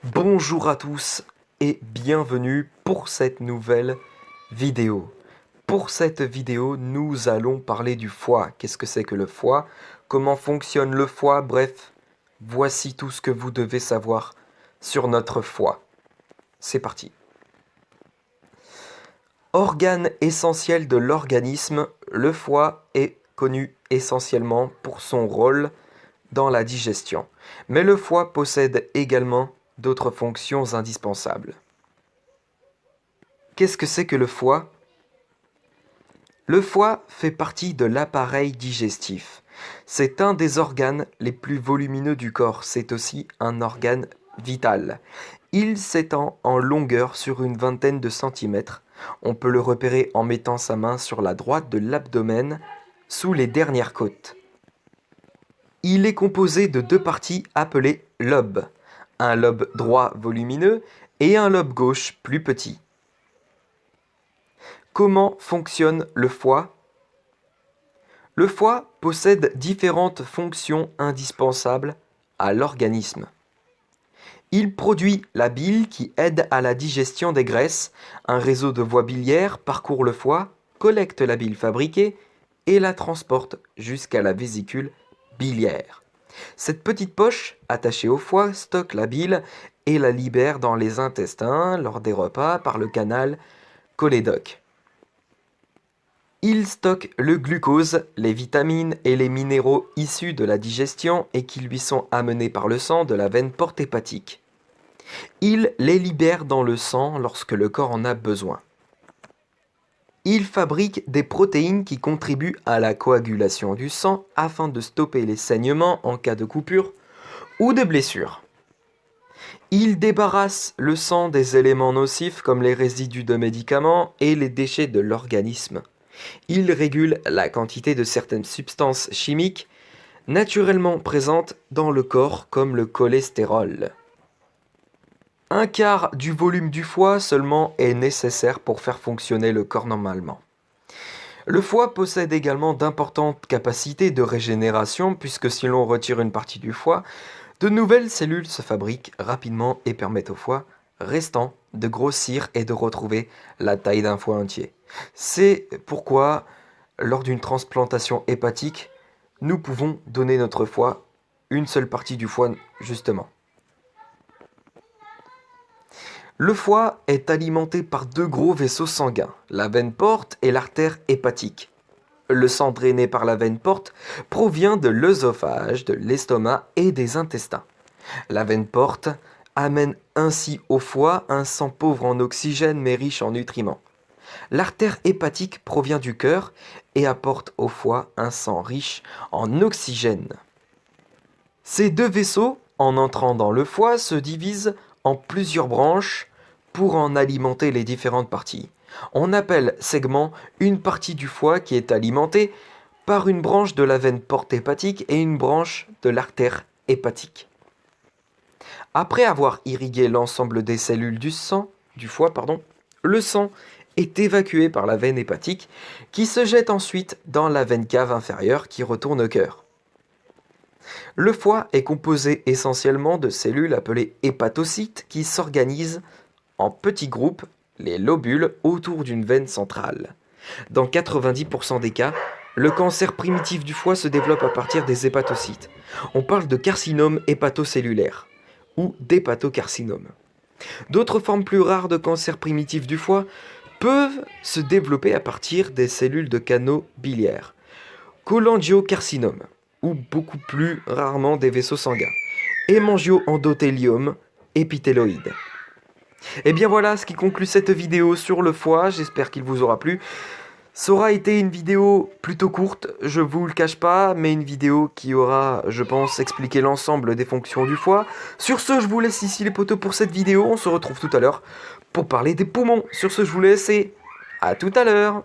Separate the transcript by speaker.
Speaker 1: Bonjour à tous et bienvenue pour cette nouvelle vidéo. Pour cette vidéo, nous allons parler du foie. Qu'est-ce que c'est que le foie? Comment fonctionne le foie? Bref, voici tout ce que vous devez savoir sur notre foie. C'est parti. Organe essentiel de l'organisme, le foie est connu essentiellement pour son rôle dans la digestion. Mais le foie possède également d'autres fonctions indispensables. Qu'est-ce que c'est que le foie? Le foie fait partie de l'appareil digestif. C'est un des organes les plus volumineux du corps. C'est aussi un organe vital. Il s'étend en longueur sur une vingtaine de centimètres. On peut le repérer en mettant sa main sur la droite de l'abdomen, sous les dernières côtes. Il est composé de deux parties appelées lobes. Un lobe droit volumineux et un lobe gauche plus petit. Comment fonctionne le foie? Le foie possède différentes fonctions indispensables à l'organisme. Il produit la bile qui aide à la digestion des graisses. Un réseau de voies biliaires parcourt le foie, collecte la bile fabriquée et la transporte jusqu'à la vésicule biliaire. Cette petite poche, attachée au foie, stocke la bile et la libère dans les intestins lors des repas par le canal cholédoque. Il stocke le glucose, les vitamines et les minéraux issus de la digestion et qui lui sont amenés par le sang de la veine porte hépatique. Il les libère dans le sang lorsque le corps en a besoin. Il fabrique des protéines qui contribuent à la coagulation du sang afin de stopper les saignements en cas de coupure ou de blessure. Il débarrasse le sang des éléments nocifs comme les résidus de médicaments et les déchets de l'organisme. Il régule la quantité de certaines substances chimiques naturellement présentes dans le corps comme le cholestérol. Un quart du volume du foie seulement est nécessaire pour faire fonctionner le corps normalement. Le foie possède également d'importantes capacités de régénération puisque si l'on retire une partie du foie, de nouvelles cellules se fabriquent rapidement et permettent au foie restant de grossir et de retrouver la taille d'un foie entier. C'est pourquoi, lors d'une transplantation hépatique, nous pouvons donner notre foie, une seule partie du foie justement. Le foie est alimenté par deux gros vaisseaux sanguins, la veine porte et l'artère hépatique. Le sang drainé par la veine porte provient de l'œsophage, de l'estomac et des intestins. La veine porte amène ainsi au foie un sang pauvre en oxygène mais riche en nutriments. L'artère hépatique provient du cœur et apporte au foie un sang riche en oxygène. Ces deux vaisseaux, en entrant dans le foie, se divisent en plusieurs branches pour en alimenter les différentes parties. On appelle segment une partie du foie qui est alimentée par une branche de la veine porte hépatique et une branche de l'artère hépatique. Après avoir irrigué l'ensemble des cellules du foie, le sang est évacué par la veine hépatique qui se jette ensuite dans la veine cave inférieure qui retourne au cœur. Le foie est composé essentiellement de cellules appelées hépatocytes qui s'organisent en petits groupes, les lobules, autour d'une veine centrale. Dans 90% des cas, le cancer primitif du foie se développe à partir des hépatocytes. On parle de carcinome hépatocellulaire ou d'hépatocarcinome. D'autres formes plus rares de cancer primitif du foie peuvent se développer à partir des cellules de canaux biliaires, cholangiocarcinome, ou beaucoup plus rarement des vaisseaux sanguins, hémangio-endothéliome épithéloïde. Et bien voilà ce qui conclut cette vidéo sur le foie, j'espère qu'il vous aura plu. Ça aura été une vidéo plutôt courte, je vous le cache pas, mais une vidéo qui aura, je pense, expliqué l'ensemble des fonctions du foie. Sur ce, je vous laisse ici les poteaux pour cette vidéo, on se retrouve tout à l'heure pour parler des poumons. Sur ce, je vous laisse et à tout à l'heure.